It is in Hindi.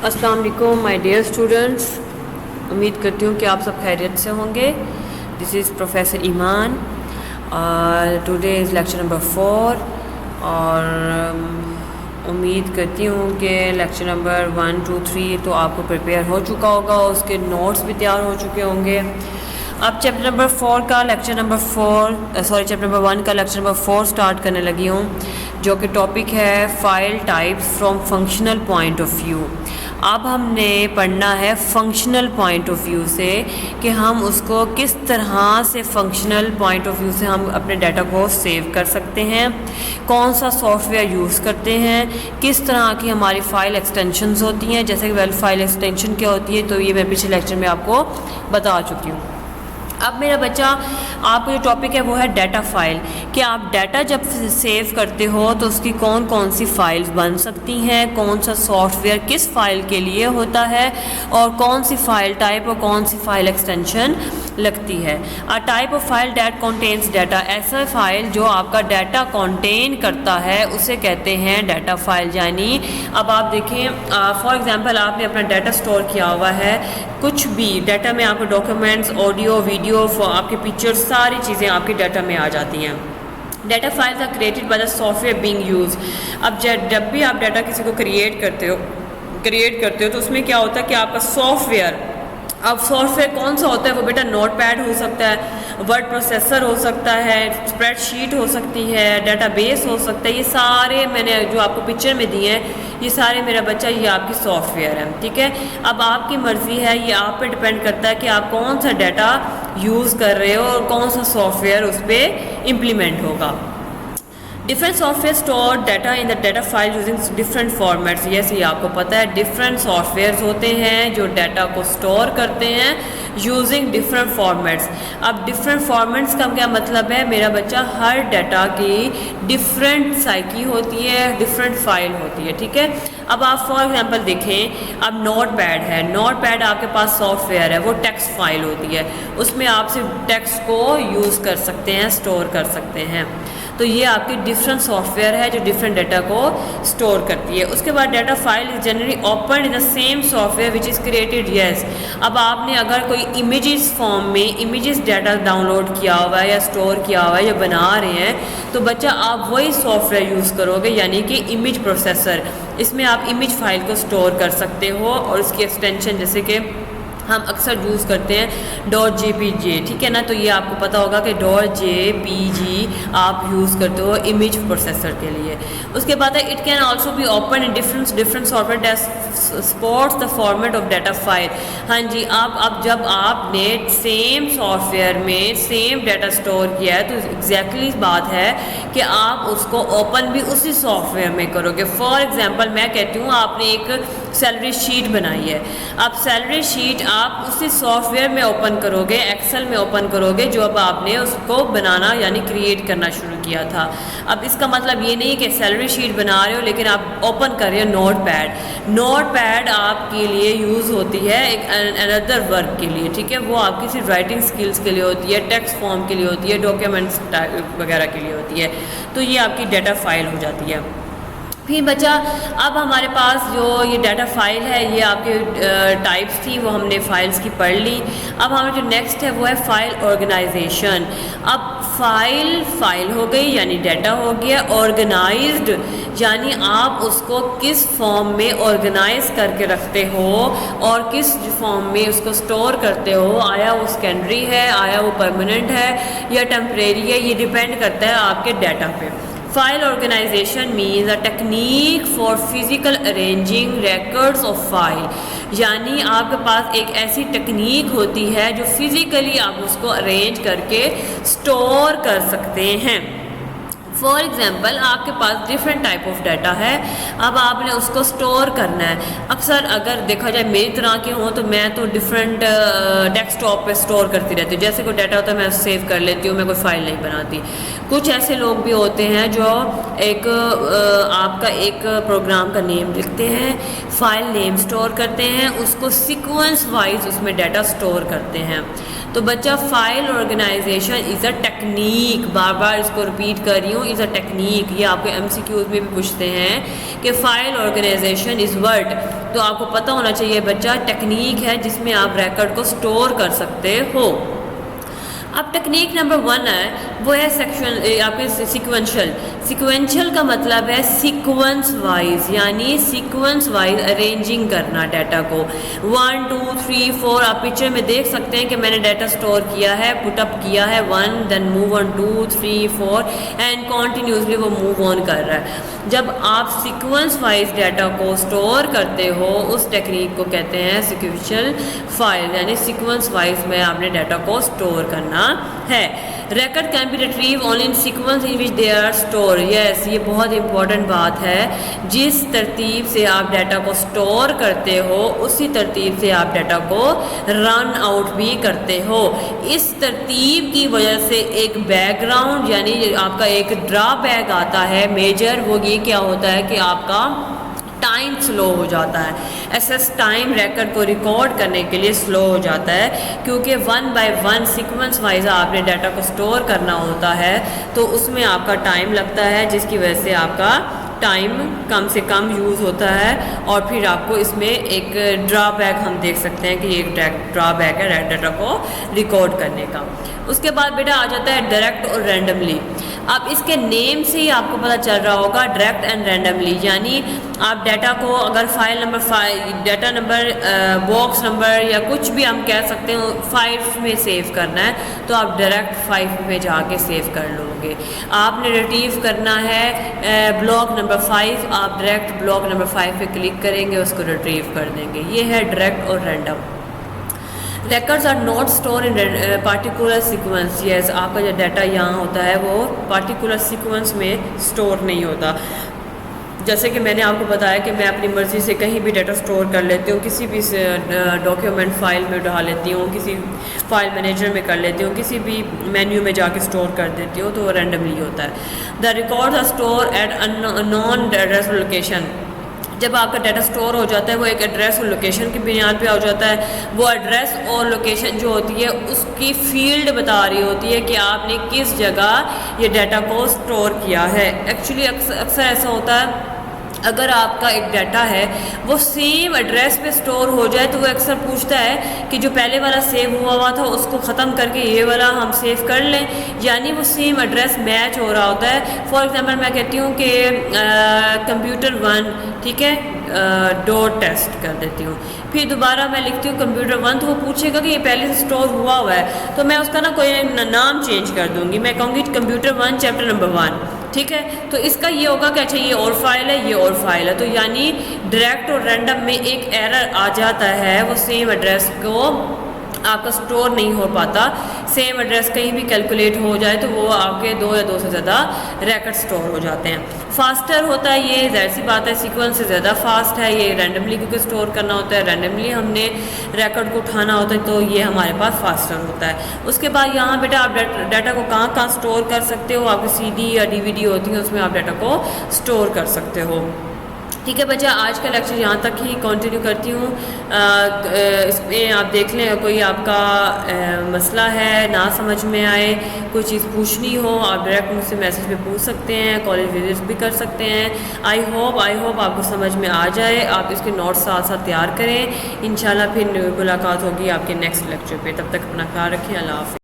अस्सलाम वालेकुम माय डियर स्टूडेंट्स, उम्मीद करती हूँ कि आप सब खैरियत से होंगे। This is professor Iman. Today is lecture number 4 और उम्मीद करती हूँ कि लेक्चर नंबर 1, 2, 3 तो आपको प्रिपेयर हो चुका होगा, उसके नोट्स भी तैयार हो चुके होंगे। अब चैप्टर नंबर 4 का लेक्चर नंबर 4 चैप्टर नंबर 1 का लेक्चर नंबर 4 स्टार्ट करने लगी हूँ, जो कि टॉपिक है file types from functional point of view. अब हमने पढ़ना है फंक्शनल पॉइंट ऑफ व्यू से कि हम उसको किस तरह से फंक्शनल पॉइंट ऑफ व्यू से हम अपने डाटा को सेव कर सकते हैं, कौन सा सॉफ्टवेयर यूज़ करते हैं, किस तरह की हमारी फ़ाइल एक्सटेंशंस होती हैं। जैसे कि वेल फाइल एक्सटेंशन क्या होती है तो ये मैं पिछले लेक्चर में आपको बता चुकी हूँ। अब मेरा बच्चा, आपका जो टॉपिक है वो है डाटा फ़ाइल, कि आप डाटा जब सेव करते हो तो उसकी कौन कौन सी फ़ाइल्स बन सकती हैं, कौन सा सॉफ्टवेयर किस फ़ाइल के लिए होता है और कौन सी फ़ाइल टाइप और कौन सी फ़ाइल एक्सटेंशन लगती है। A type of file that contains data, ऐसा फ़ाइल जो आपका डाटा कॉन्टेन करता है उसे कहते हैं डाटा फ़ाइल। यानी अब आप देखें, फॉर एग्ज़ाम्पल आपने अपना डाटा स्टोर किया हुआ है, कुछ भी डाटा में आपके डॉक्यूमेंट्स, ऑडियो, वीडियो, आपके पिक्चर्स, सारी चीज़ें आपके डाटा में आ जाती हैं। Data files are created by the software being use. अब जब भी आप डाटा किसी को क्रिएट करते हो तो उसमें क्या होता है कि आपका सॉफ्टवेयर, अब सॉफ्टवेयर कौन सा होता है वो बेटा नोटपैड हो सकता है, वर्ड प्रोसेसर हो सकता है, स्प्रेडशीट हो सकती है, डेटाबेस हो सकता है। ये सारे मैंने जो आपको पिक्चर में दिए हैं ये सारे मेरा बच्चा ये आपकी सॉफ्टवेयर है, ठीक है। अब आपकी मर्ज़ी है, ये आप पे डिपेंड करता है कि आप कौन सा डाटा यूज़ कर रहे हो और कौन सा सॉफ्टवेयर उस पर इम्प्लीमेंट होगा। Different software store data in the data file using different formats. ये आपको पता है, डिफरेंट सॉफ्टवेयर्स होते हैं जो डाटा को स्टोर करते हैं यूजिंग डिफरेंट फॉर्मेट्स। अब डिफरेंट फॉर्मेट्स का क्या मतलब है मेरा बच्चा, हर डाटा की डिफरेंट साइकी होती है, डिफरेंट फाइल होती है, ठीक है। अब आप फॉर एग्जांपल देखें, अब नोटपैड है, नोटपैड आपके पास सॉफ्टवेयर है, वो टेक्स्ट फाइल होती है, उसमें आप सिर्फ टेक्स्ट को यूज़ कर सकते हैं, स्टोर कर सकते हैं। तो ये आपकी डिफरेंट सॉफ्टवेयर है जो डिफरेंट डाटा को स्टोर करती है। उसके बाद data file is generally open in the same software which is created. Yes, अब आपने अगर कोई इमेजेस फॉर्म में इमेजेस डाटा डाउनलोड किया हुआ है या स्टोर किया हुआ है या बना रहे हैं तो बच्चा आप वही सॉफ्टवेयर यूज़ करोगे, यानी कि इमेज प्रोसेसर। इसमें आप इमेज फाइल को स्टोर कर सकते हो और इसकी एक्सटेंशन जैसे कि हम अक्सर यूज़ करते हैं .jpg, ठीक है ना। तो ये आपको पता होगा कि .jpg आप यूज़ करते हो इमेज प्रोसेसर के लिए। उसके बाद है it can also be open in different software supports the format of data file. हाँ जी, अब जब आपने सेम सॉफ्टवेयर में सेम डाटा स्टोर किया है तो एग्जैक्टली बात है कि आप उसको ओपन भी उसी सॉफ्टवेयर में करोगे। फॉर एग्जांपल मैं कहती हूँ आपने एक सैलरी शीट बनाई है, अब सैलरी शीट आप उसी सॉफ्टवेयर में ओपन करोगे, एक्सेल में ओपन करोगे जो अब आपने उसको बनाना यानी क्रिएट करना शुरू किया था। अब इसका मतलब ये नहीं कि सैलरी शीट बना रहे हो लेकिन आप ओपन कर रहे हो नोटपैड। नोटपैड आपके लिए यूज़ होती है एक अनदर वर्क के लिए, ठीक है। वो आपकी सिर्फ राइटिंग स्किल्स के लिए होती है, टेक्स्ट फॉर्म के लिए होती है, डॉक्यूमेंट्स वगैरह के लिए होती है। तो ये आपकी डाटा फाइल हो जाती है। फिर बच्चा, अब हमारे पास जो ये डाटा फाइल है ये आपके टाइप्स थी, वो हमने फाइल्स की पढ़ ली। अब हमारा जो नेक्स्ट है वो है फाइल ऑर्गेनाइजेशन। अब फाइल हो गई यानी डाटा हो गया, ऑर्गेनाइज्ड यानी आप उसको किस फॉर्म में ऑर्गेनाइज करके रखते हो और किस फॉर्म में उसको स्टोर करते हो। आया वो सेकेंडरी है, आया वो परमानेंट है या टेम्परेरी है, ये डिपेंड करता है आपके डाटा पे। File organisation means a technique for physical arranging records of file. यानी आपके पास एक ऐसी टेक्निक होती है जो फिजिकली आप उसको अरेंज करके स्टोर कर सकते हैं। फॉर एग्ज़ाम्पल आपके पास डिफरेंट टाइप ऑफ डाटा है, अब आपने उसको स्टोर करना है। अक्सर अगर देखा जाए मेरी तरह के हों तो मैं तो डिफरेंट डेस्कटॉप पे स्टोर करती रहती हूँ। जैसे कोई डाटा होता है मैं सेव कर लेती हूँ, मैं कोई फ़ाइल नहीं बनाती। कुछ ऐसे लोग भी होते हैं जो एक आपका एक प्रोग्राम का नेम लिखते हैं, फ़ाइल नेम स्टोर करते हैं, उसको सीक्वेंस वाइज उसमें डाटा स्टोर करते हैं। तो बच्चा file organisation is a technique, बार बार इसको रिपीट कर रही हूँ, इज़ अ टेक्निक, ये आपको MCQs में भी पूछते हैं कि फाइल ऑर्गेनाइजेशन इज़ वर्ड, तो आपको पता होना चाहिए बच्चा टेक्निक है जिसमें आप रिकॉर्ड को स्टोर कर सकते हो। अब टेक्निक नंबर 1 है वो है सेक्शन आपके सिक्वेंशियल का मतलब है सीक्वेंस वाइज, यानी सीक्वेंस वाइज अरेंजिंग करना डाटा को। 1 2 3 4 आप पिक्चर में देख सकते हैं कि मैंने डाटा स्टोर किया है, पुटअप किया है 1, then move on 2 3 4 and continuously वो मूव ऑन कर रहा है। जब आप सीक्वेंस वाइज डाटा को स्टोर करते हो उस टेक्निक को कहते हैं सिक्वेंशियल फाइल, यानी सीक्वेंस वाइज में आपने डाटा को स्टोर करना है। record can be retrieved only in sequence in which they are stored. yes, ये बहुत इंपॉर्टेंट बात है। जिस तरतीब से आप डाटा को स्टोर करते हो उसी तरतीब से आप डाटा को रन आउट भी करते हो। इस तरतीब की वजह से एक बैकग्राउंड यानी आपका एक ड्रॉबैक आता है मेजर, वो ये क्या होता है कि आपका टाइम स्लो हो जाता है। एसएस टाइम रिकॉर्ड को रिकॉर्ड करने के लिए स्लो हो जाता है, क्योंकि 1 बाय 1 सीक्वेंस वाइज आपने डाटा को स्टोर करना होता है, तो उसमें आपका टाइम लगता है, जिसकी वजह से आपका टाइम कम से कम यूज़ होता है। और फिर आपको इसमें एक ड्रॉबैक हम देख सकते हैं कि ये एक ड्रॉबैक है डाटा को रिकॉर्ड करने का। उसके बाद बेटा आ जाता है डायरेक्ट और रैंडमली। अब इसके नेम से ही आपको पता चल रहा होगा डायरेक्ट एंड रैंडमली, यानी आप डाटा को अगर file number 5 data number box number या कुछ भी हम कह सकते हो 5 में सेव करना है, तो आप डायरेक्ट 5 में जाके सेव कर लोगे। आपने रिट्रीव करना है ब्लॉक नंबर 5, आप डायरेक्ट ब्लॉक नंबर 5 पे क्लिक करेंगे, उसको रिट्रीव कर देंगे। ये है डायरेक्ट और random. records are not stored in particular sequence. yes, आपका जो डाटा यहाँ होता है वो particular sequence में स्टोर नहीं होता। जैसे कि मैंने आपको बताया कि मैं अपनी मर्ज़ी से कहीं भी डाटा स्टोर कर लेती हूँ, किसी भी डॉक्यूमेंट फाइल में डाल लेती हूँ, किसी फाइल मैनेजर में कर लेती हूँ, किसी भी मेन्यू में जाके स्टोर कर देती हूँ, तो वो रैंडमली होता है। The records are store at non address location. जब आपका डाटा स्टोर हो जाता है वो एक एड्रेस और लोकेशन की बुनियाद पे हो जाता है। वो एड्रेस और लोकेशन जो होती है उसकी फील्ड बता रही होती है कि आपने किस जगह ये डाटा को स्टोर किया है। एक्चुअली अक्सर ऐसा होता है, अगर आपका एक डाटा है वो सेम एड्रेस पे स्टोर हो जाए तो वो अक्सर पूछता है कि जो पहले वाला सेव हुआ था उसको ख़त्म करके ये वाला हम सेव कर लें, यानी वो सेम एड्रेस मैच हो रहा होता है। फॉर एग्जांपल मैं कहती हूँ कि कंप्यूटर 1, ठीक है, डॉट टेस्ट कर देती हूँ, फिर दोबारा मैं लिखती हूँ कंप्यूटर 1, तो वो पूछेगा कि ये पहले से स्टोर हुआ है, तो मैं उसका ना कोई नाम चेंज कर दूँगी, मैं कहूँगी कंप्यूटर 1 चैप्टर नंबर 1, ठीक है। तो इसका ये होगा कि अच्छा ये और फाइल है, ये और फाइल है। तो यानी डायरेक्ट और रैंडम में एक एरर आ जाता है, वो सेम एड्रेस को आपका स्टोर नहीं हो पाता। सेम एड्रेस कहीं भी कैलकुलेट हो जाए तो वो आपके 2 या 2 से ज़्यादा रिकॉर्ड स्टोर हो जाते हैं। फास्टर होता है ये, ज़ाहिर सी बात है सीक्वेंस से ज़्यादा फास्ट है ये, रैंडमली क्योंकि स्टोर करना होता है, रैंडमली हमने रिकॉर्ड को उठाना होता है, तो ये हमारे पास फास्टर होता है। उसके बाद यहाँ बेटा आप डाटा को कहाँ कहाँ स्टोर कर सकते हो, आपकी CD या DVD होती है उसमें आप डाटा को स्टोर कर सकते हो। ठीक है बच्चा, आज का लेक्चर यहाँ तक ही कंटिन्यू करती हूँ। इसमें आप देख लें कोई आपका मसला है ना समझ में आए, कोई चीज़ पूछनी हो, आप डायरेक्ट मुझसे मैसेज पे पूछ सकते हैं, कॉलेज विजिट भी कर सकते हैं। आई होप आपको समझ में आ जाए। आप इसके नोट्स साथ साथ तैयार करें। इंशाल्लाह फिर मुलाकात होगी आपके नेक्स्ट लेक्चर पे। तब तक अपना ख्याल रखें। अल्लाह हाफ़िज़।